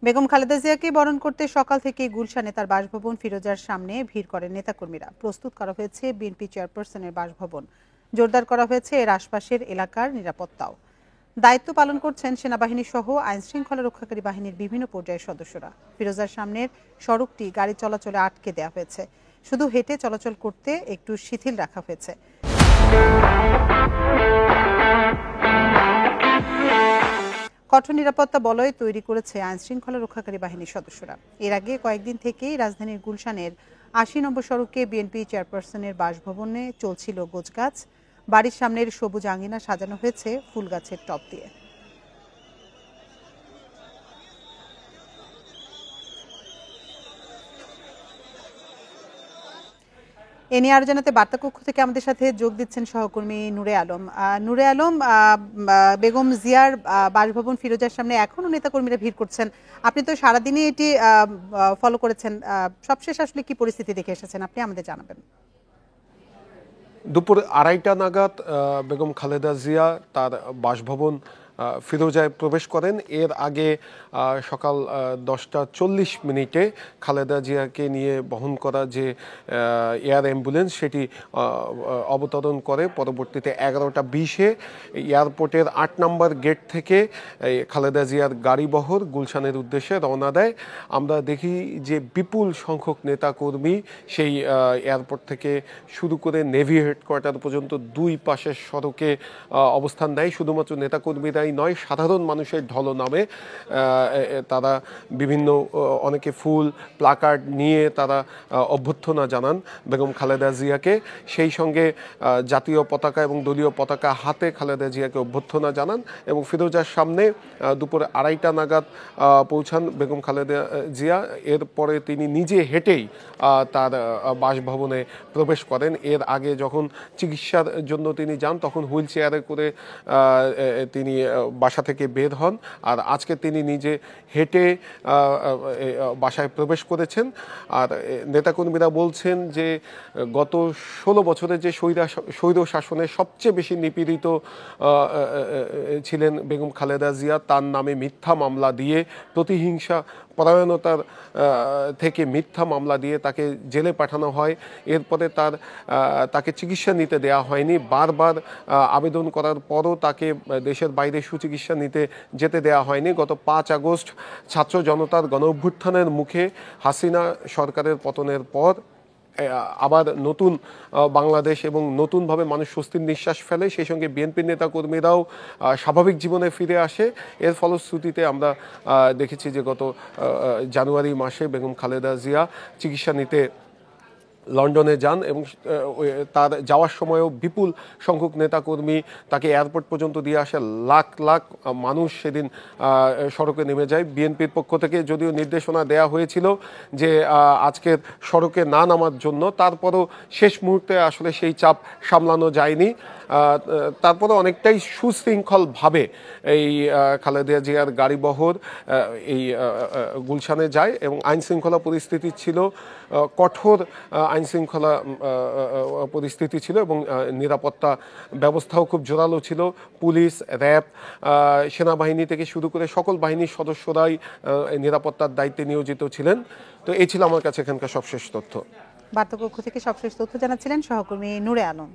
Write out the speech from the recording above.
বেগম খালেদা জিয়াকে বরণ করতে সকাল থেকে গুলশানে তার বাসভবন ফিরোজার সামনে ভিড় করেন নেতাকর্মীরা। প্রস্তুত করা হয়েছে বিএনপি চেয়ারপারসনের বাসভবন, জোরদার করা হয়েছে এর আশপাশের এলাকার নিরাপত্তাও। দায়িত্ব পালন করছেন সেনাবাহিনী সহ আইন শৃঙ্খলা রক্ষাকারী বাহিনীর বিভিন্ন পর্যায়ের সদস্যরা। ফিরোজার সামনের সড়কটি গাড়ি চলাচলে আটকে দেওয়া হয়েছে, শুধু হেঁটে চলাচল করতে একটু শিথিল রাখা হয়েছে। কঠোর নিরাপত্তা বলয় তৈরি করেছে আইন শৃঙ্খলা রক্ষাকারী বাহিনীর সদস্যরা। এর আগে কয়েকদিন থেকেই রাজধানীর গুলশানের ৮০ নম্বর সড়কে বিএনপি চেয়ারপারসনের বাসভবনে চলছিল গোছগাছ। বাড়ির সামনের সবুজ আঙিনা সাজানো হয়েছে ফুল গাছের টব দিয়ে। এ নিয়ে আরো জানাতে বার্তা কক্ষ থেকে আমাদের সাথে যোগ দিচ্ছেন সহকর্মী নূরে আলম। নূরে আলম, বেগম জিয়ার বাসভবন ফিরোজার সামনে এখনো নেতাকর্মীরা ভিড় করছেন। আপনি তো সারাদিনই এটি ফলো করেছেন, সবশেষ আসলে কি পরিস্থিতি দেখে এসেছেন আপনি আমাদের জানাবেন। দুপুর ২:৩০ নাগাদ বেগম খালেদা জিয়া তার বাসভবন ফিরোজায় প্রবেশ করেন। এর আগে সকাল ১০টা ৪০ মিনিটে খালেদা জিয়াকে নিয়ে বহন করা যে এয়ার অ্যাম্বুলেন্স সেটি অবতরণ করে। পরবর্তীতে ১১টা ২০-এ এয়ারপোর্টের ৮ নম্বর গেট থেকে খালেদা জিয়ার গাড়িবহর গুলশানের উদ্দেশ্যে রওনা দেয়। আমরা দেখি যে বিপুল সংখ্যক নেতাকর্মী সেই এয়ারপোর্ট থেকে শুরু করে নেভি হেডকোয়ার্টার পর্যন্ত দুই পাশের সড়কে অবস্থান নেয়। শুধুমাত্র নেতাকর্মীরাই নয়, সাধারণ মানুষের ঢলনামে তারা বিভিন্ন অনেকে ফুল প্লাকার্ড নিয়ে তারা অভ্যর্থনা জানান বেগম খালেদা জিয়াকে। সেই সঙ্গে জাতীয় পতাকা এবং দলীয় পতাকা হাতে খালেদা জিয়াকে অভ্যর্থনা জানান এবং ফিরোজার সামনে দুপুর ২:৩০ নাগাদ পৌঁছান বেগম খালেদা জিয়া। এরপরে তিনি নিজে হেঁটেই তার বাসভবনে প্রবেশ করেন। এর আগে যখন চিকিৎসার জন্য তিনি যান তখন হুইল চেয়ারে করে তিনি বাসা থেকে বের হন, আর আজকে তিনি নিজে হেঁটে বাসায় প্রবেশ করেছেন। আর নেতাকর্মীরা বলছেন যে গত ১৬ বছরে যে স্বৈর শাসনের সবচেয়ে বেশি নিপীড়িত ছিলেন বেগম খালেদা জিয়া, তার নামে মিথ্যা মামলা দিয়ে, প্রতিহিংসা পরায়ণতার থেকে মিথ্যা মামলা দিয়ে তাকে জেলে পাঠানো হয়। এরপরে তাকে চিকিৎসা নিতে দেওয়া হয়নি। বারবার আবেদন করার পরও তাকে দেশের বাইরে সুচিকিৎসা নিতে যেতে দেওয়া হয়নি। গত ৫ আগস্ট ছাত্র জনতার গণ অভ্যুত্থানের মুখে হাসিনা সরকারের পতনের পর আবার নতুন বাংলাদেশ এবং নতুনভাবে মানুষ স্বস্তির নিঃশ্বাস ফেলে। সেই সঙ্গে বিএনপির নেতা কর্মীরাও স্বাভাবিক জীবনে ফিরে আসে। এর ফলশ্রুতিতে আমরা দেখেছি যে গত জানুয়ারি মাসে বেগম খালেদা জিয়া চিকিৎসা নিতে লন্ডনে যান এবং তার যাওয়ার সময়ও বিপুল সংখ্যক নেতাকর্মী তাকে এয়ারপোর্ট পর্যন্ত দিয়ে আসে। লাখ লাখ মানুষ সেদিন সড়কে নেমে যায়। বিএনপির পক্ষ থেকে যদিও নির্দেশনা দেয়া হয়েছিল যে আজকের সড়কে না নামার জন্য, তারপরও শেষ মুহূর্তে আসলে সেই চাপ সামলানো যায়নি। তারপরে অনেকটাই সুশৃঙ্খলভাবে এই খালেদা জিয়ার গাড়িবহর এই গুলশানে যায় এবং আইনশৃঙ্খলা পরিস্থিতি ছিল কঠোর, আইনশৃঙ্খলা পরিস্থিতি ছিল এবং নিরাপত্তা ব্যবস্থাও খুব জোরালো ছিল। পুলিশ, র্যাব, সেনাবাহিনী থেকে শুরু করে সকল বাহিনীর সদস্যরাই নিরাপত্তার দায়িত্বে নিয়োজিত ছিলেন। তো এই ছিল আমার কাছে এখানকার সবশেষ তথ্য। বার্তা কক্ষ থেকে সবশেষ তথ্য জানাচ্ছিলেন সহকর্মী নূরে আলম।